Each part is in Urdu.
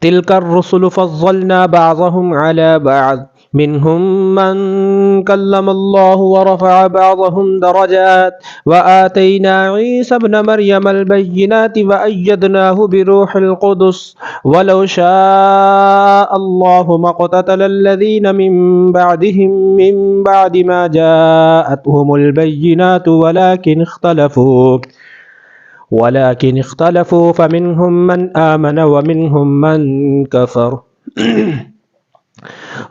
تلك الرسل فضلنا بعضهم على بعض منهم من كلم الله ورفع بعضهم درجات وآتينا عيسى ابن مريم البينات وأيدناه بروح القدس ولو شاء الله ما اقتتل الذين من بعدهم من بعد ما جاءتهم البينات ولكن اختلفوا فمنهم من آمن ومنهم من كفر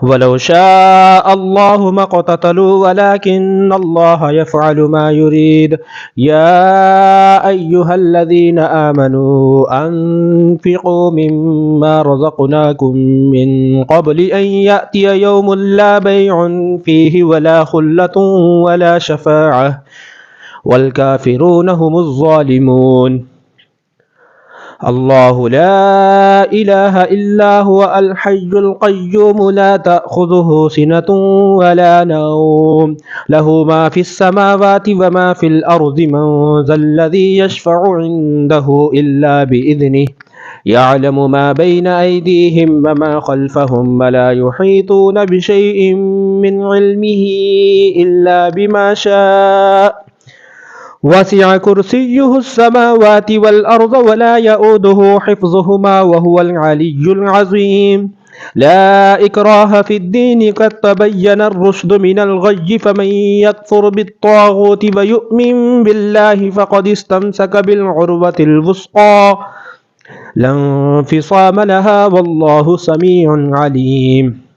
ولو شاء الله ما اقتتلوا ولكن الله يفعل ما يريد يا أيها الذين آمنوا أنفقوا مما رزقناكم من قبل أن يأتي يوم لا بيع فيه ولا خلة ولا شفاعة والكافرون هم الظالمون الله لا إله إلا هو الحي القيوم لا تأخذه سنة ولا نوم له ما في السماوات وما في الأرض من ذا الذي يشفع عنده إلا بإذنه يعلم ما بين أيديهم وما خلفهم ولا يحيطون بشيء من علمه إلا بما شاء وسع كرسيه السماوات والأرض ولا يؤوده حفظهما وهو العلي العظيم لا إكراه في الدين قد تبين الرشد من الغي فمن يكفر بالطاغوت ويؤمن بالله فقد استمسك بالعروة الوثقى لا انفصام لها والله سميع عليم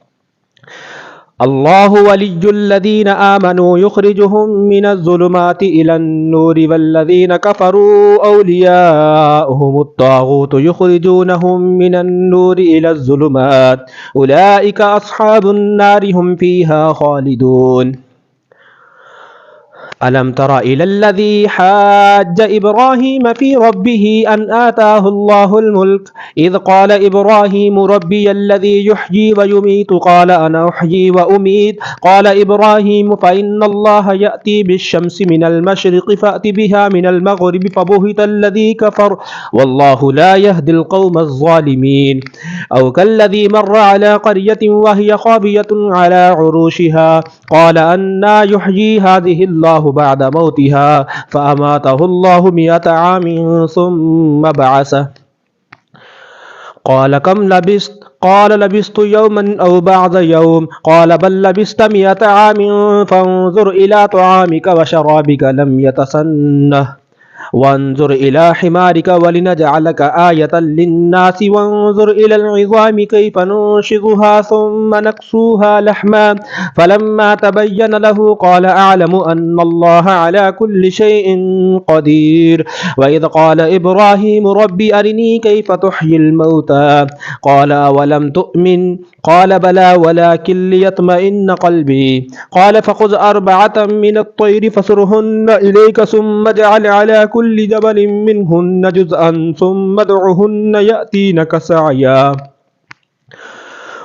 الله ولي الذين آمنوا يخرجهم من الظلمات إلى النور والذين كفروا أولياؤهم الطاغوت يخرجونهم من النور إلى الظلمات أولئك أصحاب النار هم فيها خالدون ألم تر إلى الذي حاج إبراهيم في ربه أن آتاه الله الملك إذ قال إبراهيم ربي الذي يحيي ويميت قال أنا أحيي وأميت قال إبراهيم فإن الله يأتي بالشمس من المشرق فأت بها من المغرب فبهت الذي كفر والله لا يهدي القوم الظالمين أو كالذي مر على قرية وهي خاوية على عروشها قال أنى يحيي هذه الله بعد موتها فأماته الله 100 عام ثم بعثه قال كم لبثت قال لبثت يوما أو بعض يوم قال بل لبثت 100 عام فانظر إلى طعامك وشرابك لم يتسنه وانظر إلى حمارك ولنجعلك آية للناس وانظر إلى العظام كيف ننشزها ثم نكسوها لحما فلما تبين له قال أعلم أن الله على كل شيء قدير وإذ قال إبراهيم ربي أرني كيف تحيي الموتى قال أولم تؤمن قال بلى ولكن ليطمئن قلبي قال فخذ 4 من الطير فصرهن إليك ثم اجعل على كل جبل منهن جزءا ثم ادعهن يأتينك سعيا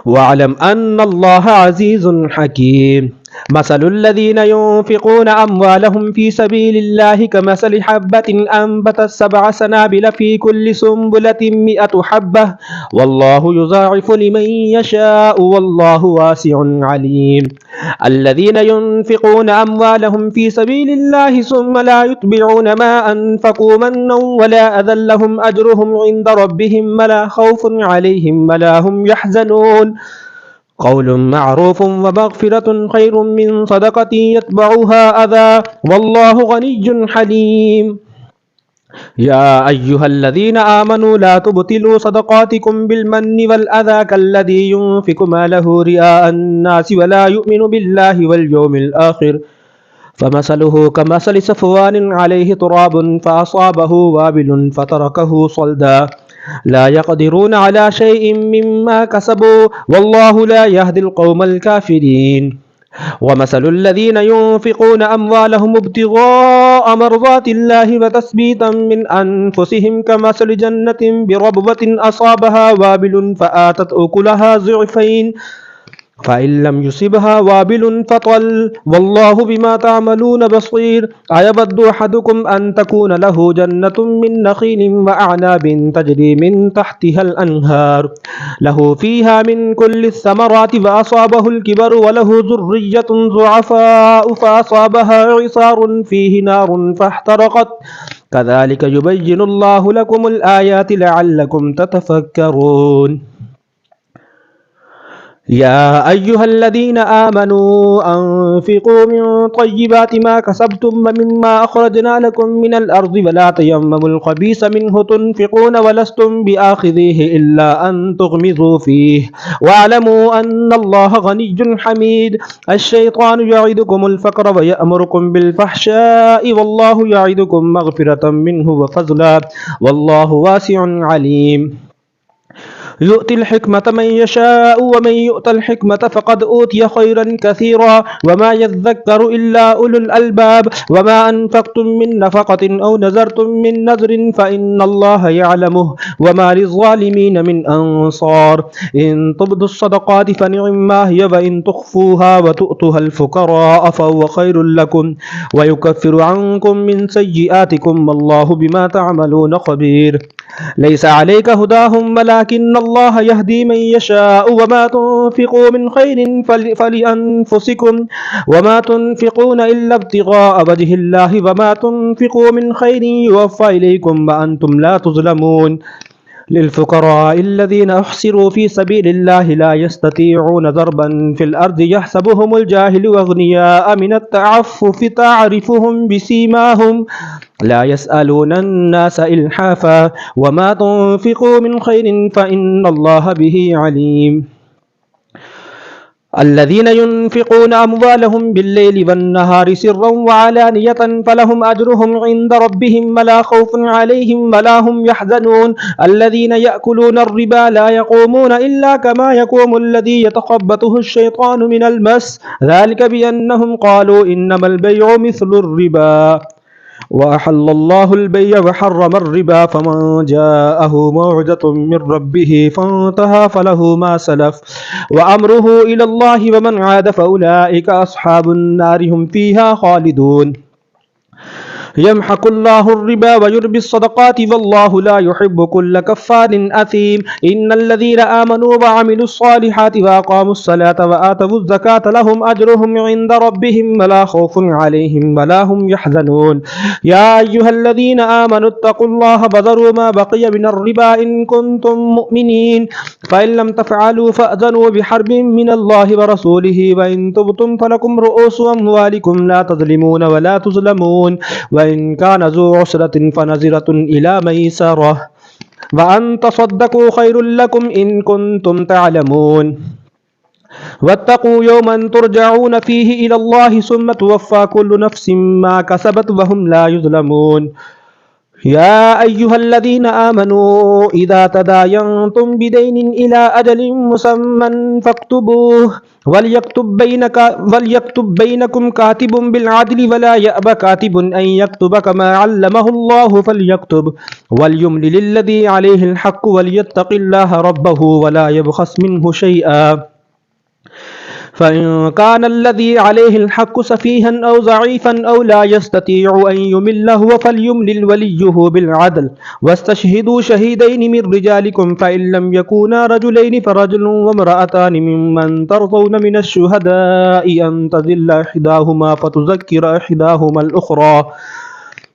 واعلم أن الله عزيز حكيم مثل الذين ينفقون أموالهم في سبيل الله كمثل حبة أنبتت 7 سنابل في كل سنبلة 100 حبة والله يضاعف لمن يشاء والله واسع عليم الذين ينفقون أموالهم في سبيل الله ثم لا يتبعون ما أنفقوا منا ولا أذى لهم أجرهم عند ربهم ولا خوف عليهم ولا هم يحزنون قول معروف ومغفرة خير من صدقة يتبعها أذى والله غني حليم يا أيها الذين آمنوا لا تبطلوا صدقاتكم بالمن والأذى كالذي ينفق ماله رئاء الناس ولا يؤمن بالله واليوم الآخر فمثله كمثل صفوان عليه تراب فأصابه وابل فتركه صلدا لا يقدرون على شيء مما كسبوا والله لا يهدي القوم الكافرين ومثل الذين ينفقون أموالهم ابتغاء مرضات الله وتثبيتا من أنفسهم كمثل جنة بربوة أصابها وابل فآتت أكلها ضعفين فإن لم يصبها وابل فطل والله بما تعملون بصير أيود أحدكم أن تكون له جنة من نخيل وأعناب تجري من تحتها الأنهار له فيها من كل الثمرات فأصابه الكبر وله ذرية ضعفاء فأصابها إعصار فيه نار فاحترقت كذلك يبين الله لكم الآيات لعلكم تتفكرون يا أيها الذين آمنوا أنفقوا من طيبات ما كسبتم ومما أخرجنا لكم من الأرض ولا تيمموا الخبيث منه تنفقون ولستم بآخذيه إلا أن تغمضوا فيه واعلموا أن الله غني حميد الشيطان يعدكم الفقر ويأمركم بالفحشاء والله يعدكم مغفرة منه وفضلا والله واسع عليم يؤتي الحكمة من يشاء ومن يؤت الحكمة فقد أوتي خيرا كثيرا وما يذكر إلا أولو الألباب وما أنفقتم من نفقة أو نذرتم من نذر فإن الله يعلمه وما للظالمين من أنصار إن تبدوا الصدقات فنعما هي وإن تخفوها وتؤتوها الفقراء فهو خير لكم ويكفر عنكم من سيئاتكم والله بما تعملون خبير ليس عليك هداهم ولكن الله يهدي من يشاء وما تنفقوا من خير فلأنفسكم وما تنفقون إلا ابتغاء وجه الله وما تنفقوا من خير يوفى إليكم وأنتم لا تظلمون للفقراء الذين أحصروا في سبيل الله لا يستطيعون ضربا في الأرض يحسبهم الجاهل أغنياء من التعفف تعرفهم بسيماهم لا يسألون الناس إلحافا وما تنفقوا من خير فإن الله به عليم الذين ينفقون أموالهم بالليل والنهار سرا وعلانية فلهم أجرهم عند ربهم ولا خوف عليهم ولا هم يحزنون الذين يأكلون الربا لا يقومون إلا كما يقوم الذي يتخبطه الشيطان من المس ذلك بأنهم قالوا إنما البيع مثل الربا وأحل الله البيع وحرم الربا فمن جاءه موعظة من ربه فانتهى فله ما سلف وأمره إلى الله ومن عاد فأولئك أصحاب النار هم فيها خالدون يمحق الله الربا ويربي الصدقات والله لا يحب كل كفار أثيم إن الذين آمنوا وعملوا الصالحات وأقاموا الصلاة وآتوا الزكاة لهم أجرهم عند ربهم ولا خوف عليهم ولا هم يحزنون يا أيها الذين آمنوا اتقوا الله وذروا ما بقي من الربا إن كنتم مؤمنين فإن لم تفعلوا فأذنوا بحرب من الله ورسوله وإن تبتم فلكم رؤوس أموالكم لا تظلمون ولا تظلمون وإن كان ذو عسرة فنظرة إلى ميسرة وأن تصدقوا خير لكم إن كنتم تعلمون واتقوا يوما ترجعون فيه إلى الله ثم توفى كل نفس ما كسبت وهم لا يظلمون يا أيها الذين آمنوا إذا تداينتم بدين إلى أجل مسمى فاكتبوه وليكتب بينكم كاتب بالعدل ولا يأب كاتب أن يكتب كما علمه الله فليكتب وليملل الذي عليه الحق وليتق الله ربه ولا يبخس منه شيئا فإن كان الذي عليه الحق سفيها أو ضعيفا أو لا يستطيع أن يمل هو فليملل وليه بالعدل واستشهدوا شهيدين من رجالكم فإن لم يكونا رجلين فرجل وامرأتان ممن ترضون من الشهداء أن تذل إحداهما فتذكر إحداهما الأخرى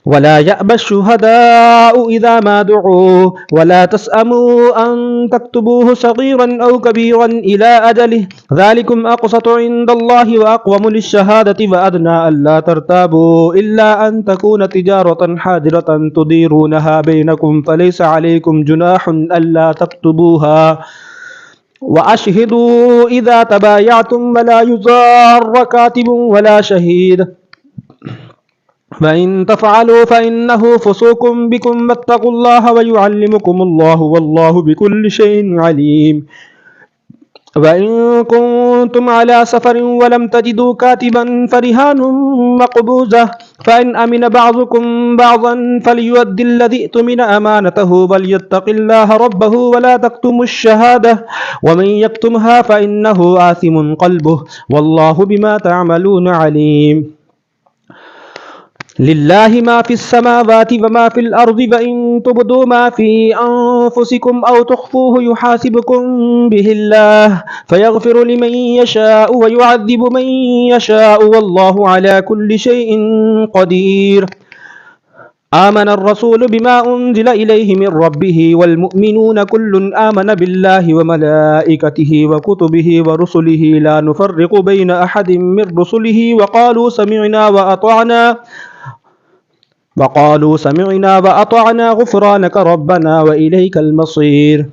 ولا يأبى الشهداء إذا ما دعوا ولا تسأموا أن تكتبوه صغيرا أو كبيرا إلى أجله ذلكم أقسط عند الله وأقوم للشهادة وأدنى ألا ترتابوا إلا أن تكون تجارة حاضرة تديرونها بينكم فليس عليكم جناح ألا تكتبوها وأشهدوا إذا تبايعتم ولا يضار كاتب ولا شهيد فإن تفعلوا فإنه فسوق بكم واتقوا الله ويعلمكم الله والله بكل شيء عليم وإن كنتم على سفر ولم تجدوا كاتبا فرهان مقبوضة فإن أمن بعضكم بعضا فليؤد الذي اؤتمن أمانته وليتق الله ربه ولا تكتموا الشهادة ومن يكتمها فإنه آثم قلبه والله بما تعملون عليم. لله ما في السماوات وما في الأرض فإن تبدوا ما في أنفسكم أو تخفوه يحاسبكم به الله فيغفر لمن يشاء ويعذب من يشاء والله على كل شيء قدير. آمن الرسول بما أنزل إليه من ربه والمؤمنون كل آمن بالله وملائكته وكتبه ورسله لا نفرق بين أحد من رسله وقالوا سمعنا وأطعنا غفرانك ربنا وإليك المصير.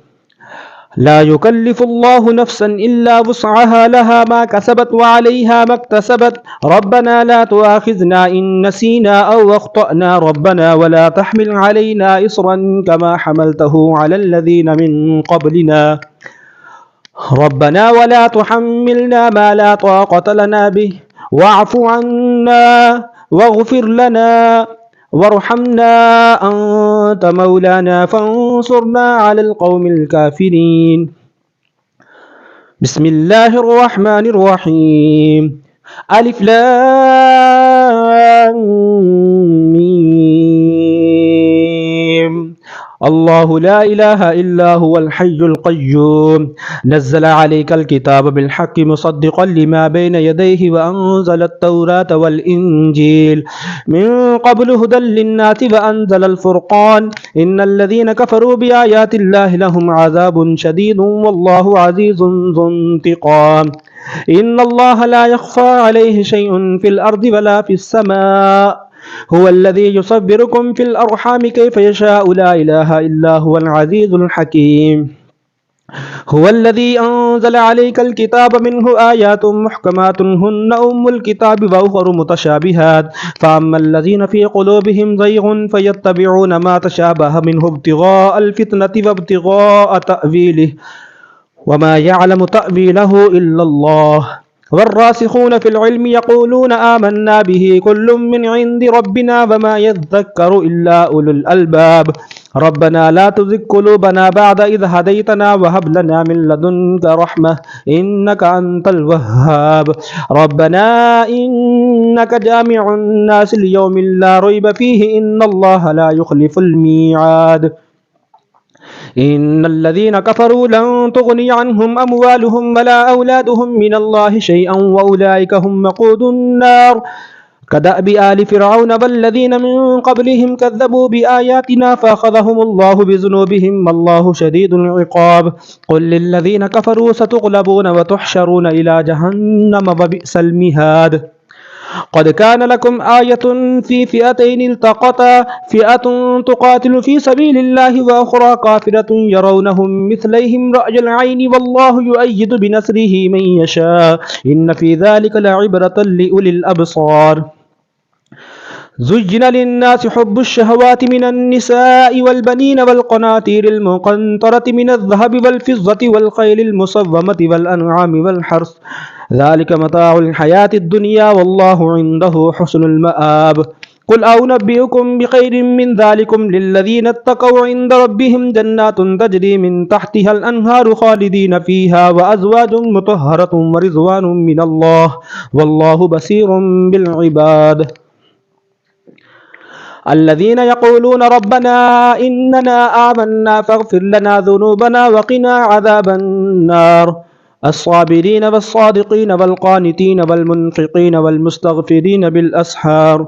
لا يكلف الله نفسا إلا وسعها لها ما كسبت وعليها ما اكتسبت ربنا لا تؤاخذنا إن نسينا أو أخطأنا ربنا ولا تحمل علينا إصرا كما حملته على الذين من قبلنا ربنا ولا تحملنا ما لا طاقة لنا به واعف عنا واغفر لنا وارحمنا أنت مولانا فانصرنا على القوم الكافرين. بسم الله الرحمن الرحيم. ألف لام ميم. الله لا إله إلا هو الحي القيوم نزل عليك الكتاب بالحق مصدقا لما بين يديه وأنزل التوراة والإنجيل من قبل هدى للناس وأنزل الفرقان إن الذين كفروا بآيات الله لهم عذاب شديد والله عزيز ذو انتقام. إن الله لا يخفى عليه شيء في الأرض ولا في السماء هو الذي يصبركم في الأرحام كيف يشاء لا إله إلا هو العزيز الحكيم. هو الذي أنزل عليك الكتاب منه آيات محكمات هن أم الكتاب وأخر متشابهات فأما الذين في قلوبهم زيغ فيتبعون ما تشابه منه ابتغاء الفتنة وابتغاء تأويله وما يعلم تأويله إلا الله والراسخون في العلم يقولون آمنا به كل من عند ربنا وما يذكر إلا أولو الألباب ربنا لا تزغ قلوبنا بعد إذ هديتنا وهب لنا من لدنك رحمة إنك أنت الوهاب ربنا إنك جامع الناس ليوم لا ريب فيه إن الله لا يخلف الميعاد. إن الذين كفروا لن تغني عنهم أموالهم ولا أولادهم من الله شيئا وأولئك هم وقود النار كدأب آل فرعون والذين من قبلهم كذبوا بآياتنا فأخذهم الله بذنوبهم والله شديد العقاب. قل للذين كفروا ستغلبون وتحشرون إلى جهنم وبئس المهاد. قد كان لكم آية في فئتين التقتا فئة تقاتل في سبيل الله وأخرى كافرة يرونهم مثليهم رأي العين والله يؤيد بنصره من يشاء إن في ذلك لعبرة لأولي الأبصار. زين للناس حب الشهوات من النساء والبنين والقناطير المقنطرة من الذهب والفضة والخيل المصومة والأنعام والحرث ذلك متاع الحياة الدنيا والله عنده حسن المآب. قل أنبئكم بخير من ذلكم للذين اتقوا عند ربهم جنات تجري من تحتها الأنهار خالدين فيها وأزواج مطهرة ورضوان من الله والله بصير بالعباد. الذين يقولون ربنا إننا آمنا فاغفر لنا ذنوبنا وقنا عذاب النار الصابرين والصادقين والقانتين والمنفقين والمستغفرين بالأسحار.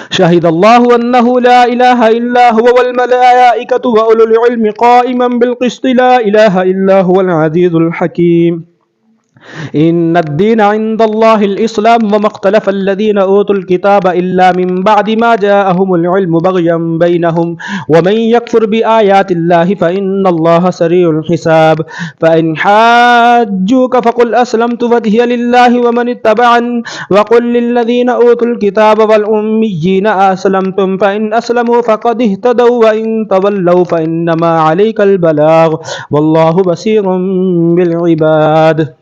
شهد الله أنه لا إله إلا هو والملائكة وأولو العلم قائما بالقسط لا إله إلا هو العزيز الحكيم. إن الدين عند الله الإسلام وما اختلف الذين أوتوا الكتاب إلا من بعد ما جاءهم العلم بغيا بينهم ومن يكفر بآيات الله فإن الله سريع الحساب. فإن حاجوك فقل أسلمت وجهي لله ومن اتبعني وقل للذين أوتوا الكتاب والأميين أسلمتم فإن أسلموا فقد اهتدوا وإن تولوا فإنما عليك البلاغ والله بصير بالعباد.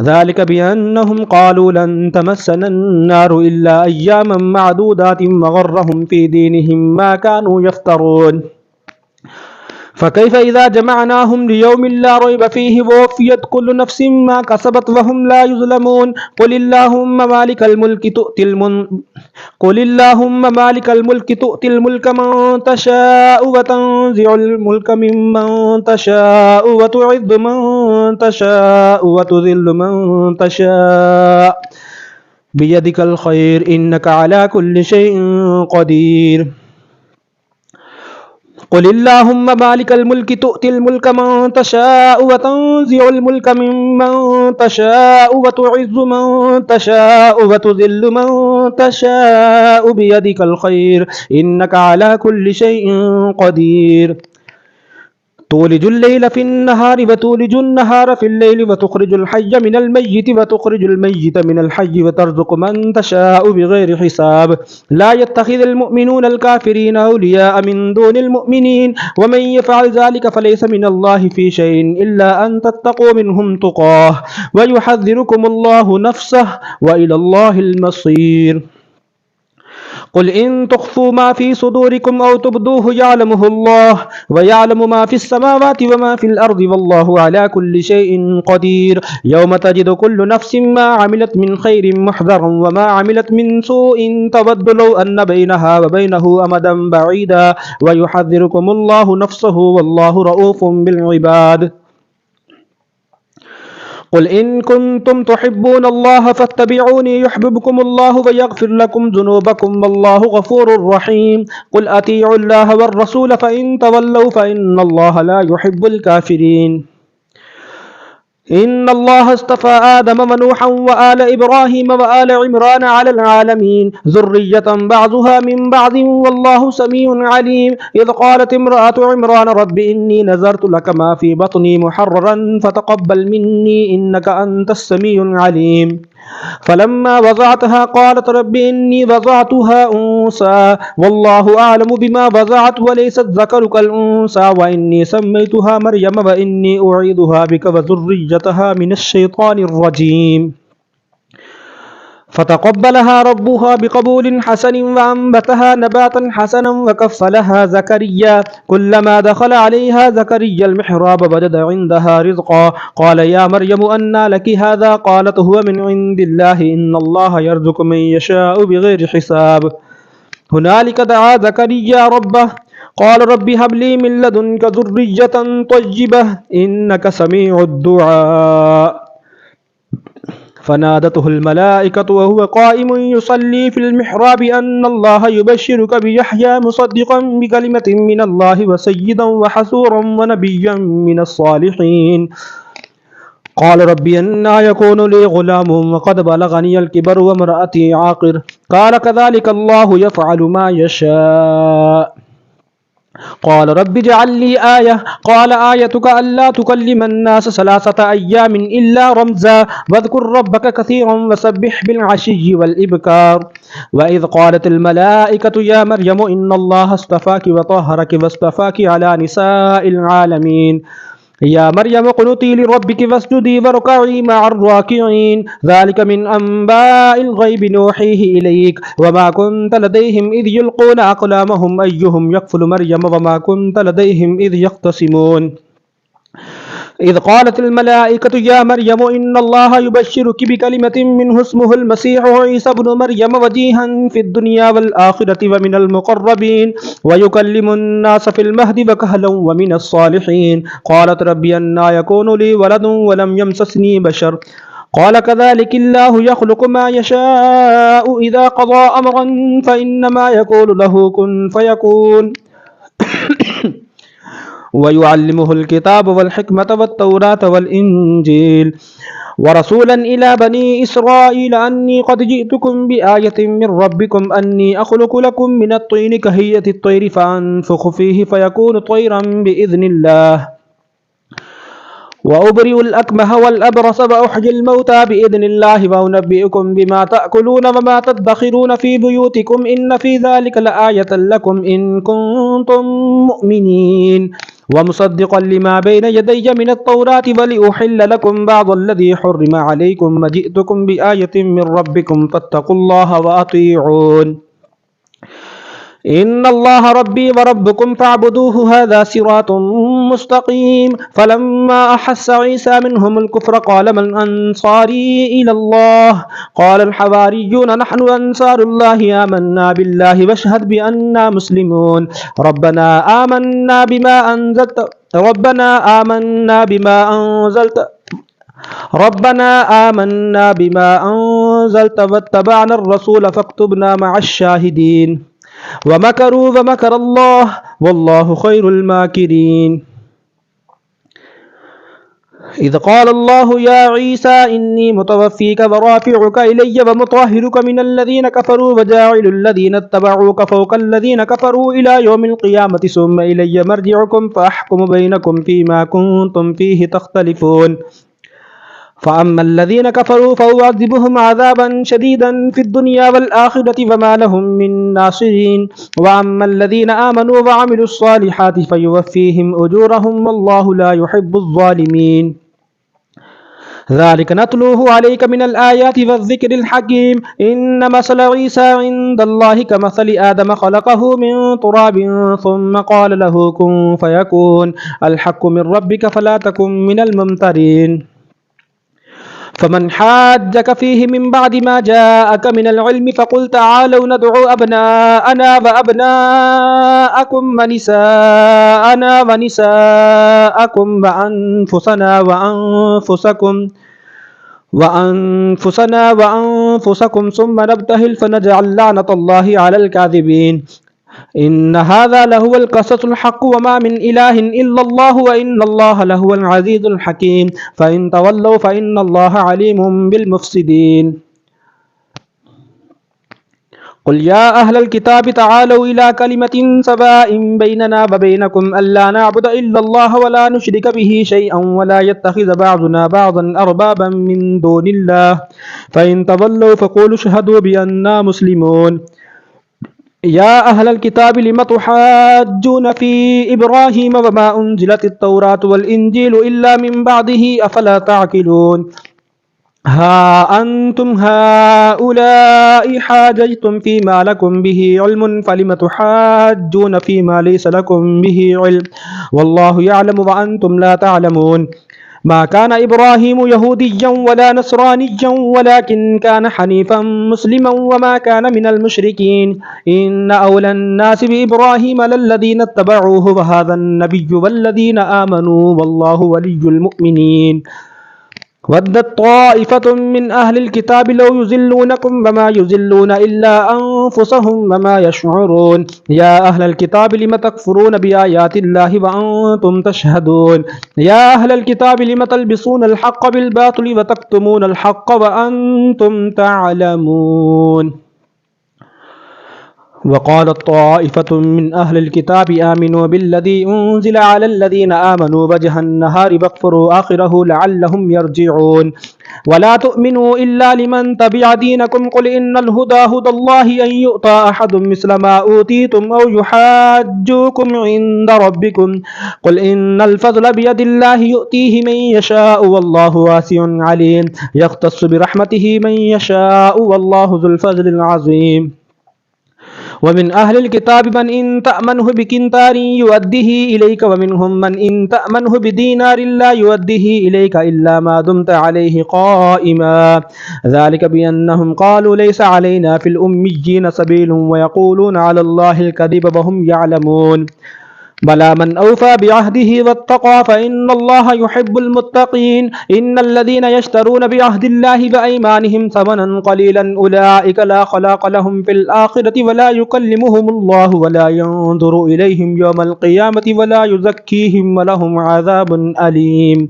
ذلك بأنهم قالوا لن تمسنا النار إلا أياما معدودات وغرهم في دينهم ما كانوا يفترون فكيف إذا جمعناهم ليوم لا ريب فيه ووفيت كل نفس ما كسبت وهم لا يظلمون قل اللهم مالك الملك من تشاء وتنزع الملك ممن تشاء وتعز من تشاء وتذل من تشاء بيدك الخير إنك على كل شيء قدير قل اللهم مالك الملك تؤتي الملك من تشاء وتنزع الملك ممن تشاء وتعز من تشاء وتذل من تشاء بيدك الخير إنك على كل شيء قدير تولج الليل في النهار وتولج النهار في الليل وتخرج الحي من الميت وتخرج الميت من الحي وترزق من تشاء بغير حساب لا يتخذ المؤمنون الكافرين أولياء من دون المؤمنين ومن يفعل ذلك فليس من الله في شيء إلا أن تتقوا منهم تقاه ويحذركم الله نفسه وإلى الله المصير قل إن تخفوا ما في صدوركم أو تبدوه يعلمه الله ويعلم ما في السماوات وما في الأرض والله على كل شيء قدير يوم تجد كل نفس ما عملت من خير محضرا وما عملت من سوء تود لو أن بينها وبينه أمدا بعيدا ويحذركم الله نفسه والله رؤوف بالعباد قل إن كنتم تحبون الله فاتبعوني يحببكم الله ويغفر لكم ذنوبكم والله غفور رحيم قل أطيعوا الله والرسول فإن تولوا فإن الله لا يحب الكافرين إن الله اصطفى آدم ونوحا وآل إبراهيم وآل عمران على العالمين ذرية بعضها من بعض والله سميع عليم إذ قالت امرأة عمران رب إني نذرت لك ما في بطني محررا فتقبل مني إنك أنت السميع العليم فلما وضعتها قالت رب إني وضعتها أنثى والله أعلم بما وضعت وليس الذكر كالأنثى وإني سميتها مريم وإني أعيذها بك وذريتها من الشيطان الرجيم فتقبلها ربها بقبول حسن وأنبتها نباتا حسنا وكفلها زكريا كلما دخل عليها زكريا المحراب وجد عندها رزقا قال يا مريم أنى لك هذا قالت هو من عند الله إن الله يرزق من يشاء بغير حساب هنالك دعا زكريا ربه قال رب هب لي من لدنك ذرية طيبة إنك سميع الدعاء فنادته الملائكة وهو قائم يصلي في المحراب أن الله يبشرك بيحيى مصدقا بكلمة من الله وسيدا وحسورا ونبيا من الصالحين قال ربي أنى يكون لي غلام وقد بلغني الكبر وامرأتي عاقر قال كذلك الله يفعل ما يشاء قال رب اجعل لي آية قال آيتك ألا تكلم الناس 3 أيام إلا رمزا واذكر ربك كثيرا وسبح بالعشي والإبكار وإذ قالت الملائكة يا مريم إن الله اصطفاك وطهرك واصطفاك على نساء العالمين يا مريم اقنتي لربك فاسجدي واركعي مع الراكعين ذلك من أنباء الغيب نوحيه إليك وما كنت لديهم إذ يلقون أقلامهم أيهم يكفل مريم وما كنت لديهم إذ يختصمون إذ قالت الملائكة يا مريم إن الله يبشرك بكلمة منه اسمه المسيح عيسى بن مريم وجيها في الدنيا والآخرة ومن المقربين ويكلم الناس في المهد وكهلا ومن الصالحين قالت ربي أنى يكون لي ولد ولم يمسسني بشر قال كذلك الله يخلق ما يشاء إذا قضى أمرا فإنما يقول له كن فيكون ويعلمه الكتاب والحكمة والتوراة والإنجيل ورسولا إلى بني إسرائيل أني قد جئتكم بآية من ربكم أني أخلق لكم من الطين كهيئة الطير فأنفخ فيه فيكون طيرا بإذن الله وأبرئ الأكمه والأبرص وأحيي الموتى بإذن الله وأنبئكم بما تأكلون وما تدخرون في بيوتكم إن في ذلك لآية لكم إن كنتم مؤمنين ومصدقا لما بين يدي من التوراة ولأحل لكم بعض الذي حرم عليكم وجئتكم بآية من ربكم فاتقوا الله وأطيعون إن الله ربي وربكم فاعبدوه هذا صراط مستقيم فلما أحس عيسى منهم الكفر قال من أنصاري إلى الله قال الحواريون نحن أنصار الله آمنا بالله واشهد بأننا مسلمون ربنا آمنا بما أنزلت واتبعنا الرسول فاكتبنا مع الشاهدين ومكروا ومكر الله والله خير الماكرين إذ قال الله يا عيسى إني متوفيك ورافعك إلي ومطهرك من الذين كفروا وجاعل الذين اتبعوك فوق الذين كفروا إلى يوم القيامة ثم إلي مرجعكم فأحكم بينكم فيما كنتم فيه تختلفون فأما الذين كفروا فأعذبهم عذابا شديدا في الدنيا والآخرة وما لهم من ناصرين وأما الذين آمنوا وعملوا الصالحات فيوفيهم أجورهم والله لا يحب الظالمين ذلك نتلوه عليك من الآيات والذكر الحكيم إن مثل عيسى عند الله كمثل آدم خلقه من تراب ثم قال له كن فيكون الحق من ربك فلا تكن من الممترين فمن حاجك فيه من بعد ما جاءك من العلم فقل تعالوا ندعو أبناءنا وأبناءكم ونساءنا ونساءكم وأنفسكم ثم نبتهل فنجعل لعنة الله على الكاذبين إن هذا لهو القصص الحق وما من إله إلا الله وإن الله لهو العزيز الحكيم فإن تولوا فإن الله عليم بالمفسدين قل يا أهل الكتاب تعالوا إلى كلمة سواء بيننا وبينكم ألا نعبد إلا الله ولا نشرك به شيئا ولا يتخذ بعضنا بعضا أربابا من دون الله فإن تولوا فقولوا اشهدوا بأننا مسلمون يا أهل الكتاب لم تحاجون في إبراهيم وما أنزلت التوراة والإنجيل إلا من بعده أفلا تعقلون ها أنتم هؤلاء حاججتم فيما لكم به علم فلم تحاجون فيما ليس لكم به علم والله يعلم وأنتم لا تعلمون ما كان إبراهيم يهوديا ولا نصرانيا ولكن كان حنيفا مسلما وما كان من المشركين إن أولى الناس بإبراهيم للذين اتبعوه وهذا النبي والذين آمنوا والله ولي المؤمنين ودت طائفة من أهل الكتاب لو يزلونكم وما يزلون إلا أنفسهم وما يشعرون يا أهل الكتاب لم تكفرون بآيات الله وأنتم تشهدون يا أهل الكتاب لم تلبسون الحق بالباطل وتكتمون الحق وأنتم تعلمون وقالت طائفة من أهل الكتاب آمنوا بالذي أنزل على الذين آمنوا وجه النهار واكفروا آخره لعلهم يرجعون ولا تؤمنوا إلا لمن تبع دينكم قل إن الهدى هدى الله أن يؤتى أحد مثل ما أوتيتم أو يحاجوكم عند ربكم قل إن الفضل بيد الله يؤتيه من يشاء والله واسع عليم يختص برحمته من يشاء والله ذو الفضل العظيم ومن أهل الكتاب من إن تأمنه بقنطار يؤديه إليك ومنهم من إن تأمنه بدينار لا يؤديه إليك إلا ما دمت عليه قائما ذلك بأنهم قالوا ليس علينا في الأميين سبيل ويقولون على الله الكذب وهم يعلمون بلى من أوفى بعهده واتقى فإن الله يحب المتقين إن الذين يشترون بعهد الله بأيمانهم ثمنا قليلا أولئك لا خلاق لهم في الآخرة ولا يكلمهم الله ولا ينظر إليهم يوم القيامة ولا يزكيهم ولهم عذاب أليم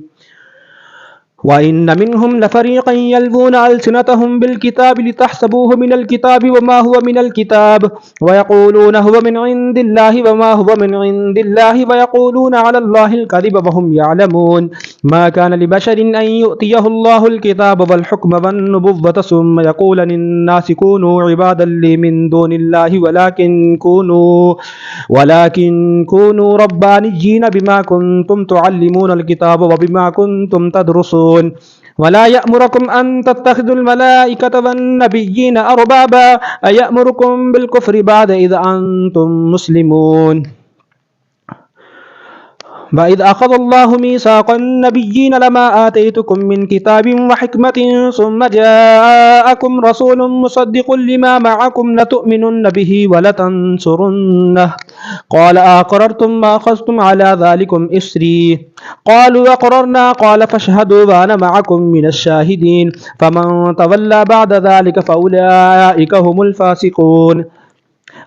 وإن منهم لفريقا يلوون ألسنتهم بالكتاب لتحسبوه من الكتاب وما هو من الكتاب ويقولون هو من عند الله وما هو من عند الله ويقولون على الله الكذب وهم يعلمون ما كان لبشر أن يؤتيه الله الكتاب والحكم والنبوة ثم يقول للناس كونوا عبادا لي من دون الله ولكن كونوا ربانيين بما كنتم تعلمون الكتاب وبما كنتم تدرسون ولا يأمركم أن تتخذوا الملائكة والنبيين أربابا أيأمركم بالكفر بعد إذ أنتم مسلمون وإذ أخذ الله ميثاق النبيين لما آتيتكم من كتاب وحكمة ثم جاءكم رسول مصدق لما معكم لتؤمنن به ولتنصرنه قال أقررتم ما أخذتم على ذلكم إصري قالوا أقررنا قال فاشهدوا وأنا معكم من الشاهدين فمن تولى بعد ذلك فأولئك هم الفاسقون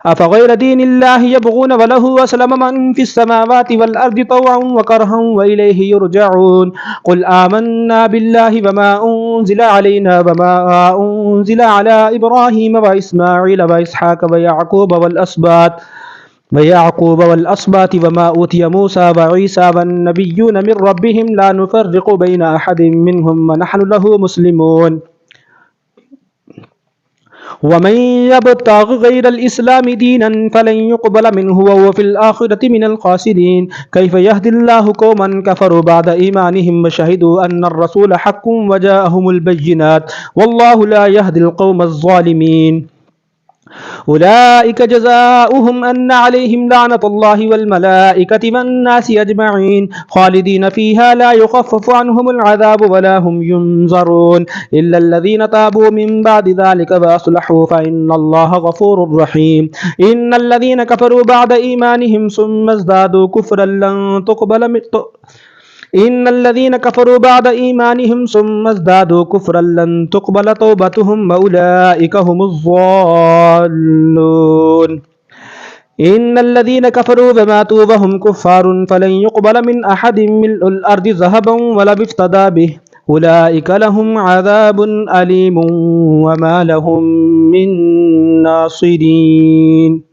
أفغير دين الله يبغون وله أسلم من في السماوات والأرض طوعا وكرها وإليه يرجعون قل آمنا بالله وما أنزل علينا وما أنزل على إبراهيم وإسماعيل وإسحاق ويعقوب والأسباط وما أوتي موسى وعيسى والنبيون من ربهم لا نفرق بين أحد منهم ونحن له مسلمون ومن يبتغ غير الإسلام دينا فلن يقبل منه وهو في الآخرة من الخاسرين كيف يهدي الله قوما كفروا بعد إيمانهم وشهدوا أن الرسول حق وجاءهم البينات والله لا يهدي القوم الظالمين أولئك جزاؤهم أن عليهم لعنة الله والملائكة والناس أجمعين خالدين فيها لا يخفف عنهم العذاب ولا هم ينظرون إلا الذين تابوا من بعد ذلك وأصلحوا فإن الله غفور رحيم إن الذين كفروا بعد إيمانهم ثم ازدادوا كفرا لن تقبل توبتهم وأولئك هم الضالون إن الذين كفروا وماتوا وهم كفار فلن يقبل من أحد ملء الأرض ذهبا ولو افتدى به أولئك لهم عذاب أليم وما لهم من ناصرين